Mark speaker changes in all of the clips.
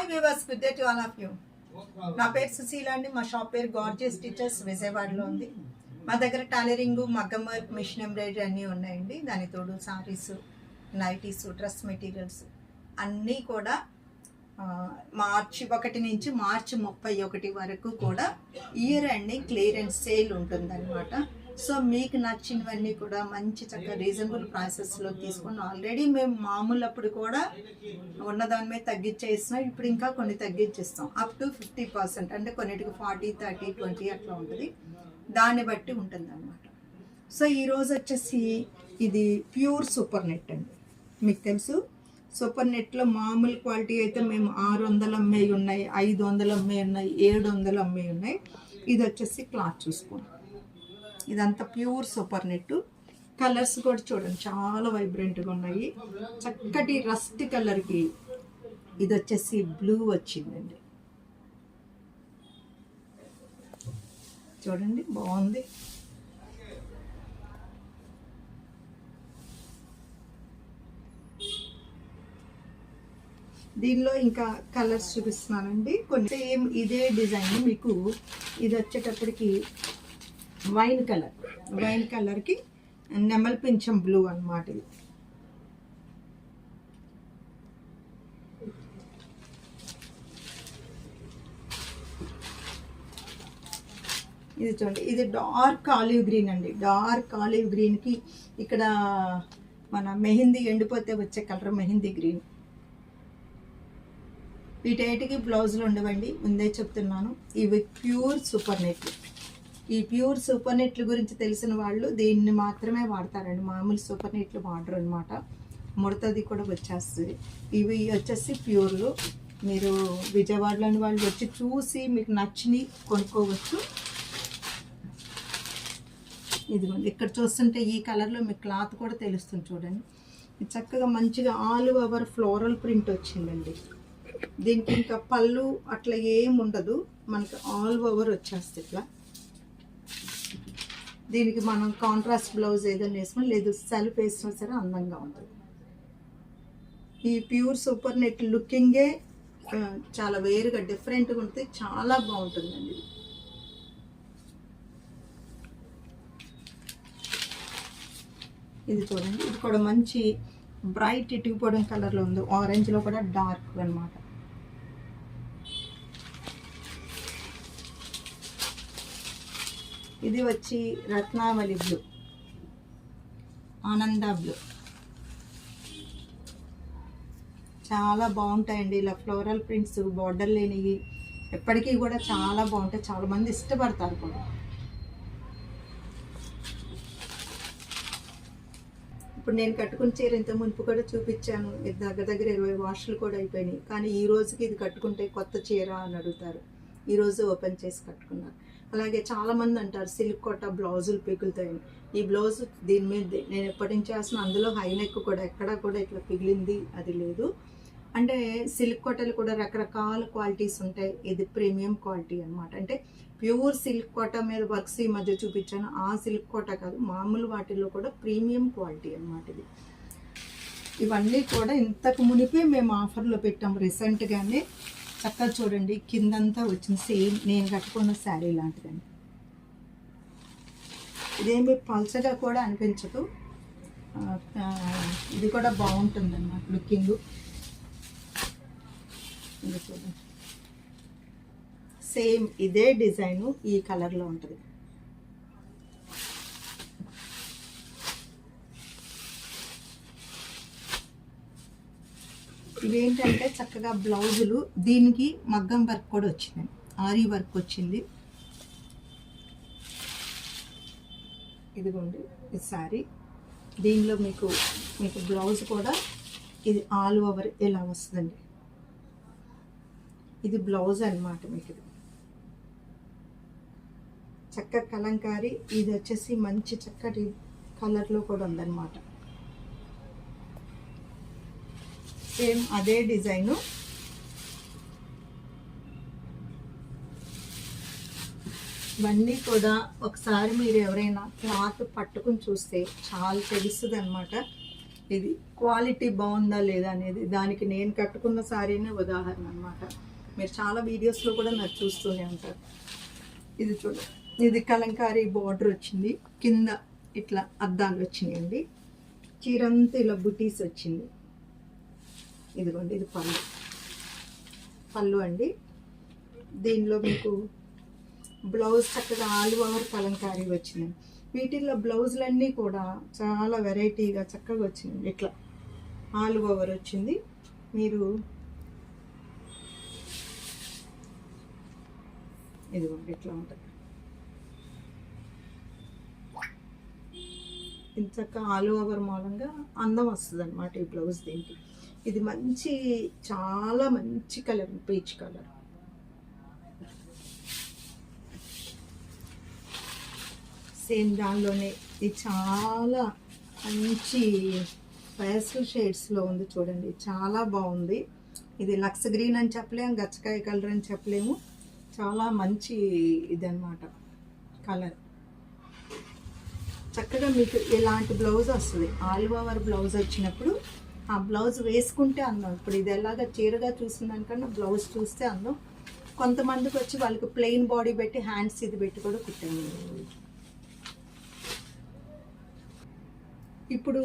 Speaker 1: Hi viewers, good day to all of you. నా పేరు సుశీల అండి. మా షాప్ పేరు గార్జియస్ స్టిచెస్ విజయవాడలో ఉంది. మా దగ్గర టైలరింగ్, మగ్గం వర్క్, మిషన్ ఎంబ్రాయిడరీ అన్నీ ఉన్నాయండి. దాని తోడు సారీస్, నైటీస్, డ్రెస్ మెటీరియల్స్ అన్నీ కూడా మార్చి 1 నుంచి మార్చి 31 వరకు కూడా ఇయర్ ఎండింగ్ క్లియరెన్స్ సేల్ ఉంటుందన్నమాట. సో మీకు నచ్చినవన్నీ కూడా మంచి చక్కగా రీజనబుల్ ప్రైసెస్లో తీసుకుని ఆల్రెడీ మేము మామూలు అప్పుడు కూడా ఉన్నదాని మీద తగ్గించేస్తున్నాం. ఇప్పుడు ఇంకా కొన్ని తగ్గించేస్తాం అప్ టు 50%. అంటే కొన్నిటికి 40, 30, 20 అట్లా ఉంటుంది. దాన్ని బట్టి ఉంటుంది అన్నమాట. సో ఈరోజు వచ్చేసి ఇది ప్యూర్ సూపర్ నెట్ అండి. మీకు తెలుసు సూపర్ నెట్లో మామూలు క్వాలిటీ అయితే మేము 600 అమ్మేవి ఉన్నాయి, 500 అమ్మేవి ఉన్నాయి, 700 అమ్మేవి ఉన్నాయి. ఇది వచ్చేసి క్లాత్ చూసుకోండి, ఇదంతా ప్యూర్ సూపర్ నెట్. కలర్స్ కూడా చూడండి చాలా వైబ్రెంట్గా ఉన్నాయి. చక్కటి రస్ట్ కలర్కి ఇది వచ్చేసి బ్లూ వచ్చిందండి. చూడండి బాగుంది. దీనిలో ఇంకా కలర్స్ చూపిస్తున్నానండి. కొన్ని సేమ్ ఇదే డిజైన్ మీకు ఇది వచ్చేటప్పటికి వైన్ కలర్కి నెమల్ పింఛం బ్లూ అన్నమాట. ఇది చూడండి, ఇది డార్క్ ఆలివ్ గ్రీన్ అండి. డార్క్ ఆలివ్ గ్రీన్కి ఇక్కడ మన మెహందీ ఎండిపోతే వచ్చే కలర్ మెహందీ గ్రీన్. వీటేటికి బ్లౌజులు ఉండవండి, ముందే చెప్తున్నాను. ఇవి ప్యూర్ సూపర్ నెట్లు. ఈ ప్యూర్ సూపర్ నెట్ల గురించి తెలిసిన వాళ్ళు దీన్ని మాత్రమే వాడతారండి. మామూలు సూపర్ నెట్లు వాడరు అనమాట. ముడతది కూడా వచ్చేస్తుంది. ఇవి వచ్చేసి ప్యూర్లు. మీరు విజయవాడలోని వాళ్ళు వచ్చి చూసి మీకు నచ్చిని కొనుక్కోవచ్చు. ఇదిగోండి, ఇక్కడ చూస్తుంటే ఈ కలర్లో మీకు క్లాత్ కూడా తెలుస్తుంది చూడండి. చక్కగా మంచిగా ఆల్ ఓవర్ ఫ్లోరల్ ప్రింట్ వచ్చిందండి. దీనికి ఇంకా పళ్ళు అట్లా ఏం ఉండదు, మనకి ఆల్ ఓవర్ వచ్చేస్తుంది ఇట్లా. దీనికి మనం కాంట్రాస్ట్ బ్లౌజ్ ఏదైనా వేసుకుని లేదు సెల్ఫ్ వేసినా సరే అందంగా ఉంటుంది. ఈ ప్యూర్ సూపర్ నెట్ లుకింగే చాలా వేరుగా డిఫరెంట్గా ఉంటుంది, చాలా బాగుంటుందండి. ఇది చూడండి, ఇది కూడా మంచి బ్రైట్ ఇటుకుపోవడం కలర్లో ఉంది. ఆరెంజ్లో కూడా డార్క్ అన్నమాట. ఇది వచ్చి రత్నావళి బ్లూ, ఆనంద బ్లూ. చాలా బాగుంటాయండి ఇలా ఫ్లోరల్ ప్రింట్స్, బార్డర్ లేనివి ఎప్పటికీ కూడా చాలా బాగుంటాయి. చాలామంది ఇష్టపడతారు కూడా. ఇప్పుడు నేను కట్టుకున్న చీర ఇంత మునుపు కూడా చూపించాను. దగ్గర 20 వాష్లు కూడా అయిపోయినాయి. కానీ ఈ రోజుకి ఇది కట్టుకుంటే కొత్త చీర అని అడుగుతారు. ఈరోజు ఓపెన్ చేసి కట్టుకున్నారు. అలాగే చాలామంది అంటారు సిల్క్ కోట బ్లౌజులు పిగులుతాయని. ఈ బ్లౌజ్ దీని మీద నేను ఎప్పటి నుంచి వేసిన, అందులో హై నెక్ కూడా ఎక్కడా కూడా ఇట్లా పిగిలింది అది లేదు. అంటే సిల్క్ కోటలు కూడా రకరకాల క్వాలిటీస్ ఉంటాయి. ఇది ప్రీమియం క్వాలిటీ అనమాట. అంటే ప్యూర్ సిల్క్ కోట మీద వర్క్స్ ఈ మధ్య చూపించాను, ఆ సిల్క్ కోట కాదు, మామూలు వాటిల్లో కూడా ప్రీమియం క్వాలిటీ అనమాట ఇది. ఇవన్నీ కూడా ఇంతకు మునిపే మేము ఆఫర్లో పెట్టాము రీసెంట్గానే. చక్కగా చూడండి, కిందంతా వచ్చింది సేమ్ నేను కట్టుకున్న శారీ లాంటిదండి. ఇదేమి పల్చగా కూడా అనిపించదు. ఇది కూడా బాగుంటుంది అన్నమాట లుకింగ్. ఇది చూడండి, సేమ్ ఇదే డిజైను ఈ కలర్లో ఉంటుంది. ఇవేంటంటే చక్కగా బ్లౌజులు, దీనికి మగ్గం వర్క్ కూడా వచ్చింది, ఆరీ వర్క్ వచ్చింది. ఇదిగోండి ఈ శారీ, దీనిలో మీకు బ్లౌజ్ కూడా ఇది ఆల్ ఓవర్ ఇలా వస్తుందండి. ఇది బ్లౌజ్ అన్నమాట. మీకు ఇది చక్క కలంకారీ. ఇది వచ్చేసి మంచి చక్కటి కలర్లో కూడా ఉందన్నమాట. సేమ్ అదే డిజైను. ఇవన్నీ కూడా ఒకసారి మీరు ఎవరైనా క్లాత్ పట్టుకుని చూస్తే చాలా తెలుస్తుంది అనమాట. ఇది క్వాలిటీ బాగుందా లేదా అనేది దానికి నేను కట్టుకున్న శారీనే ఉదాహరణ అనమాట. మీరు చాలా వీడియోస్లో కూడా నాకు చూస్తూనే ఉంటారు. ఇది చూడండి, ఇది కలంకారీ బార్డర్ వచ్చింది, కింద ఇట్లా అద్దాలు వచ్చినాయండి, చీరంతా ఇలా బుటీస్ వచ్చింది. ఇదిగోండి, ఇది పళ్ళు అండి. దీనిలో మీకు బ్లౌజ్ చక్కగా ఆల్ ఓవర్ కలంకారీ వచ్చింది. వీటిల్లో బ్లౌజులన్నీ కూడా చాలా వెరైటీగా చక్కగా వచ్చింది. ఇట్లా ఆల్ ఓవర్ వచ్చింది. మీరు ఇదిగోండి ఇట్లా ఉంటుంది. ఇంత చక్కగా ఆల్ ఓవర్ మూలంగా అందం వస్తుంది అనమాట ఈ బ్లౌజ్ దీనికి. ఇది చాలా మంచి కలర్, పీచ్ కలర్. సేమ్ దానిలోనే ఇది చాలా మంచి పేస్టల్ షేడ్స్లో ఉంది చూడండి, చాలా బాగుంది. ఇది లక్స్ గ్రీన్ అని చెప్పలేము, గచ్చకాయ కలర్ అని చెప్పలేము, చాలా మంచి ఇదన్నమాట కలర్. చక్కగా మీకు ఇలాంటి బ్లౌజ్ వస్తుంది. ఆల్ ఓవర్ బ్లౌజ్ వచ్చినప్పుడు ఆ బ్లౌజ్ వేసుకుంటే అందం. ఇప్పుడు ఇది ఎలాగా చీరగా చూసిన దానికన్నా బ్లౌజ్ చూస్తే అందం. కొంతమందికి వచ్చి వాళ్ళకి ప్లెయిన్ బాడీ పెట్టి హ్యాండ్స్ ఇది పెట్టి కూడా కుట్టాము. ఇప్పుడు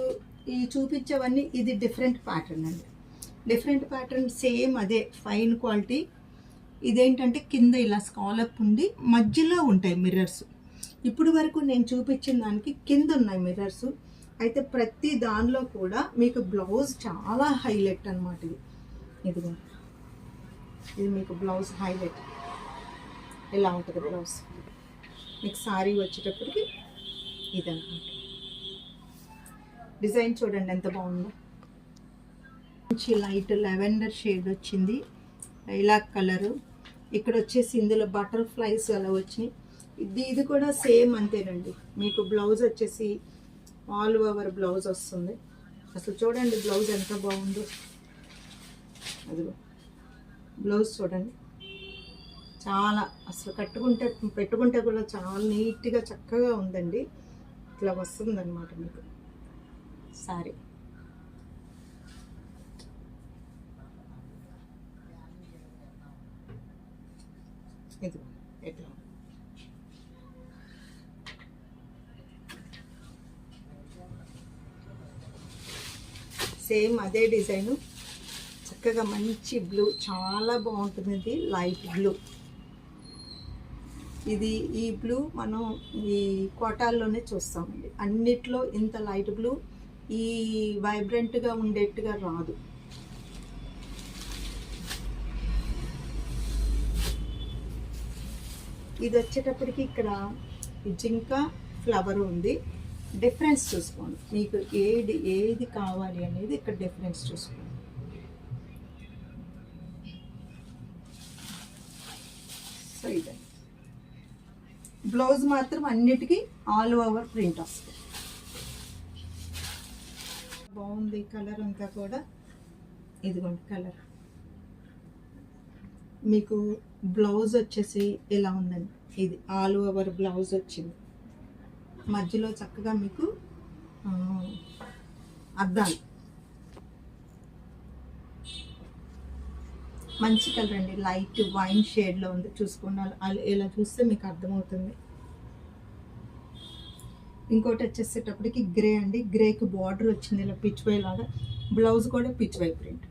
Speaker 1: ఈ చూపించేవన్నీ ఇది డిఫరెంట్ ప్యాటర్న్ అండి. డిఫరెంట్ ప్యాటర్న్ సేమ్ అదే ఫైన్ క్వాలిటీ. ఇదేంటంటే కింద ఇలా స్కాలప్ ఉండి మధ్యలో ఉంటాయి మిర్రర్స్. ఇప్పుడు వరకు నేను చూపించిన దానికి కింద ఉన్నాయి మిర్రర్స్. అయితే ప్రతి దానిలో కూడా మీకు బ్లౌజ్ చాలా హైలైట్ అనమాట. ఇదిగో ఇది మీకు బ్లౌజ్ హైలైట్ ఇలా ఉంటుంది. బ్లౌజ్ మీకు సారీ వచ్చేటప్పటికి ఇదన్నమాట. డిజైన్ చూడండి ఎంత బాగుందో. మంచి లైట్ లెవెండర్ షేడ్ వచ్చింది, లైలాక్ కలరు. ఇక్కడ వచ్చేసి ఇందులో బటర్ఫ్లైస్ అలా వచ్చినాయి. ఇది కూడా సేమ్ అంతేనండి. మీకు బ్లౌజ్ వచ్చేసి ఆల్ ఓవర్ బ్లౌజ్ వస్తుంది. అసలు చూడండి బ్లౌజ్ ఎంత బాగుందో. అదిగో బ్లౌజ్ చూడండి, చాలా అసలు పెట్టుకుంటే కూడా చాలా నీట్గా చక్కగా ఉందండి. ఇట్లా వస్తుంది అనమాట మీకు సారీ. ఇది ఎట్లా సేమ్ అదే డిజైను, చక్కగా మంచి బ్లూ, చాలా బాగుంటుంది. ఇది లైట్ బ్లూ. ఈ బ్లూ మనం ఈ కోటాల్లోనే చూస్తామండి. అన్నిట్లో ఇంత లైట్ బ్లూ ఈ వైబ్రెంట్గా ఉండేట్టుగా రాదు. ఇది వచ్చేటప్పటికి ఇక్కడ జింక ఫ్లవర్ ఉంది. డిఫరెన్స్ చూసుకోండి, మీకు ఏది కావాలి అనేది ఇక్కడ డిఫరెన్స్ చూసుకోండి. సో ఇదే బ్లౌజ్ మాత్రం అన్నిటికీ ఆల్ ఓవర్ ప్రింట్ వస్తుంది. బాగుంది కలర్ అంతా కూడా. ఇదిగోండి కలర్. మీకు బ్లౌజ్ వచ్చేసి ఇలా ఉందండి. ఇది ఆల్ ఓవర్ బ్లౌజ్ వచ్చింది. మధ్యలో చక్కగా మీకు అద్దాలు. మంచి కలర్ అండి, లైట్ వైన్ షేడ్లో ఉంది. చూసుకోండి, ఇలా చూస్తే మీకు అర్థమవుతుంది. ఇంకోటి వచ్చేసేటప్పటికి గ్రే అండి. గ్రేకి బార్డర్ వచ్చింది ఇలా పిచ్ వై లాగా. బ్లౌజ్ కూడా పిచ్ వై ప్రింట్.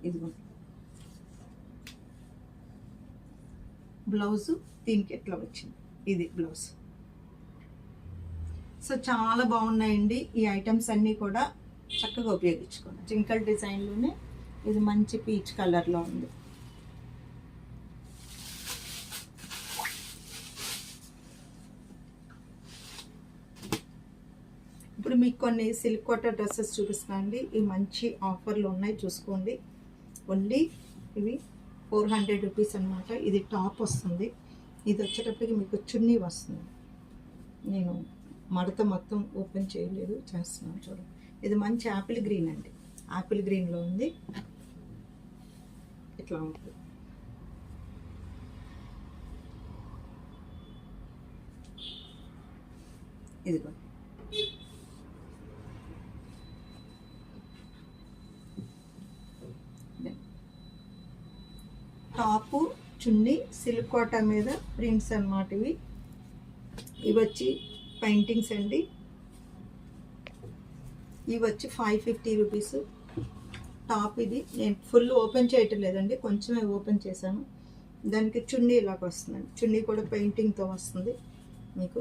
Speaker 1: ఇదిగో బ్లౌజు దీనికి ఎట్లా వచ్చింది, ఇది బ్లౌజ్. సో చాలా బాగున్నాయండి ఈ ఐటమ్స్ అన్నీ కూడా. చక్కగా ఉపయోగించుకోండి. జింకల్ డిజైన్లోనే ఇది మంచి పీచ్ కలర్లో ఉంది. ఇప్పుడు మీకు కొన్ని సిల్క్ కోటా డ్రెస్సెస్ చూపిస్తున్నాను అండి. ఇవి మంచి ఆఫర్లు ఉన్నాయి, చూసుకోండి. ఓన్లీ ఇవి 400 రూపీస్ అనమాట. ఇది టాప్ వస్తుంది. ఇది వచ్చేటప్పటికి మీకు చున్నీ వస్తుంది. నేను మడత మొత్తం ఓపెన్ చేయలేదు, చేస్తున్నాను చూడండి. ఇది మంచి యాపిల్ గ్రీన్ అండి. యాపిల్ గ్రీన్లో ఉంది. ఇట్లా ఉంటుంది. ఇదిగో టాపు చున్నీ సిల్క్ కోటా మీద ప్రింట్స్ అన్నమాట. ఇవి వచ్చి పెయింటింగ్స్ అండి. ఇవి వచ్చి 550 రూపీస్. టాప్ ఇది నేను ఫుల్ ఓపెన్ చేయటం లేదండి, కొంచెమే ఓపెన్ చేశాను. దానికి చున్నీ ఇలాగ వస్తుందండి. చున్నీ కూడా పెయింటింగ్తో వస్తుంది. మీకు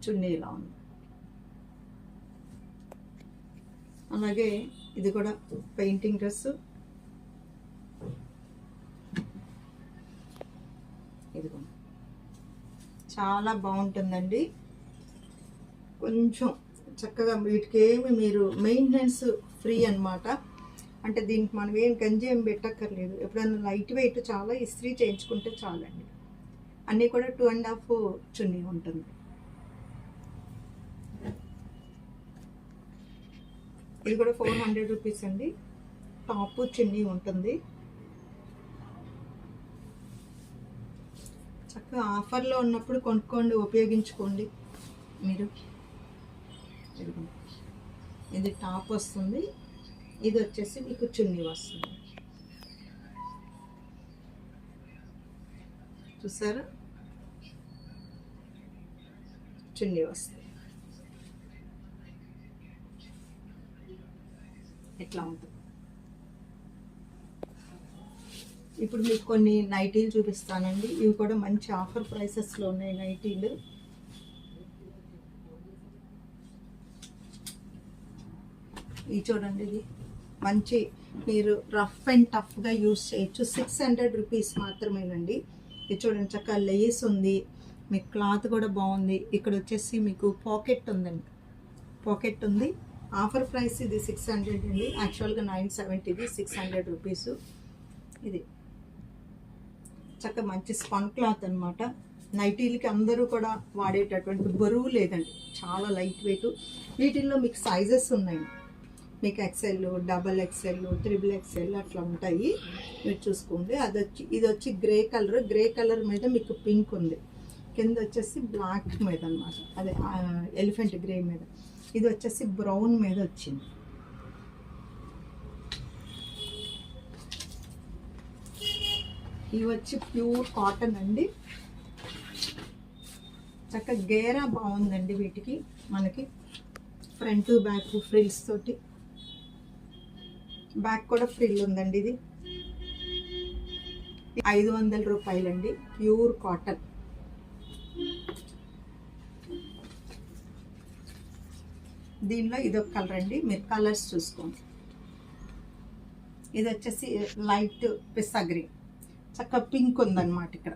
Speaker 1: చున్నీ ఇలా ఉంది. అలాగే ఇది కూడా పెయింటింగ్ డ్రెస్. ఇదిగో చాలా బాగుంటుందండి. కొంచెం చక్కగా వీటికేమి మీరు మెయింటెనెన్స్ ఫ్రీ అన్నమాట. అంటే దీనికి మనం ఏం గంజి ఏం పెట్టక్కర్లేదు. ఎప్పుడైనా లైట్ వెయిట్ చాలా ఇస్త్రీ చేయించుకుంటే చాలండి. అన్నీ కూడా 2.5 చున్నీ ఉంటుంది. ఇది కూడా 400 రూపీస్ అండి. టాపు చున్నీ ఉంటుంది. చక్కగా ఆఫర్లో ఉన్నప్పుడు కొనుక్కోండి, ఉపయోగించుకోండి మీరు. ఇది టాప్ వస్తుంది. ఇది వచ్చేసి మీకు చున్నీ వస్తుంది. చూసారా, చున్నీ వస్తుంది. ఎట్లా ఉంటుంది. ఇప్పుడు మీకు కొన్ని నైటీలు చూపిస్తానండి. ఇవి కూడా మంచి ఆఫర్ ప్రైసెస్లో ఉన్నాయి నైటీలు. ఇవి చూడండి, ఇది మంచి మీరు రఫ్ అండ్ టఫ్గా యూస్ చేయొచ్చు. 600 రూపీస్ మాత్రమేనండి. ఇది చూడండి, చక్కగా లేస్ ఉంది, మీకు క్లాత్ కూడా బాగుంది. ఇక్కడ వచ్చేసి మీకు పాకెట్ ఉందండి, పాకెట్ ఉంది. ఆఫర్ ప్రైస్ ఇది 600 అండి. యాక్చువల్గా 970, ఇది 600 రూపీస్. ఇది చక్కగా మంచి స్పన్ క్లాత్ అనమాట. నైటీలకి అందరూ కూడా వాడేటటువంటి బరువు లేదండి, చాలా లైట్ వెయిట్. వీటిల్లో మీకు సైజెస్ ఉన్నాయి. మీకు XL, XXL, XXL అట్లా ఉంటాయి. మీరు చూసుకోండి. ఇది వచ్చి గ్రే కలర్. గ్రే కలర్ మీద మీకు పింక్ ఉంది. కింద వచ్చేసి బ్లాక్ మీద అనమాట, అదే ఎలిఫెంట్ గ్రే మీద. ఇది వచ్చేసి బ్రౌన్ మీద వచ్చింది. ఇవి వచ్చి ప్యూర్ కాటన్ అండి. చక్కగా గేరా బాగుందండి. వీటికి మనకి ఫ్రంట్ బ్యాక్ ఫ్రిల్స్ తోటి, బ్యాక్ కూడా ఫ్రిల్ ఉందండి. ఇది 500 రూపాయలండి, ప్యూర్ కాటన్. దీనిలో ఇదొక కలర్ అండి, మీరు కలర్స్ చూసుకోండి. ఇది వచ్చేసి లైట్ పిస్తా గ్రీన్, చక్కగా పింక్ ఉందన్నమాట ఇక్కడ.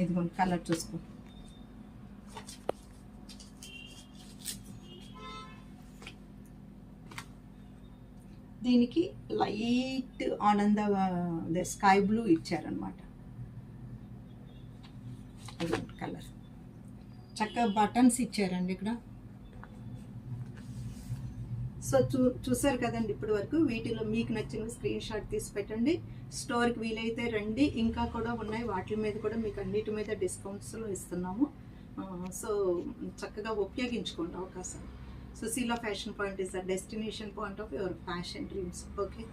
Speaker 1: ఇదిగోండి కలర్ చూసుకోండి. దీనికి లైట్ ఆనంద స్కై బ్లూ ఇచ్చారనమాట. కలర్ చక్కగా బటన్స్ ఇచ్చారండి ఇక్కడ. సో చూసారు కదండి ఇప్పటి వరకు. వీటిలో మీకు నచ్చిన స్క్రీన్ షాట్ తీసి పెట్టండి. స్టోర్కి వీలైతే రండి, ఇంకా కూడా ఉన్నాయి. వాటి మీద కూడా మీకు అన్నిటి మీద డిస్కౌంట్స్లో ఇస్తున్నాము. సో చక్కగా ఉపయోగించుకోండి అవకాశం. So Sheela Fashion Point is the destination point of your fashion dreams. Okay.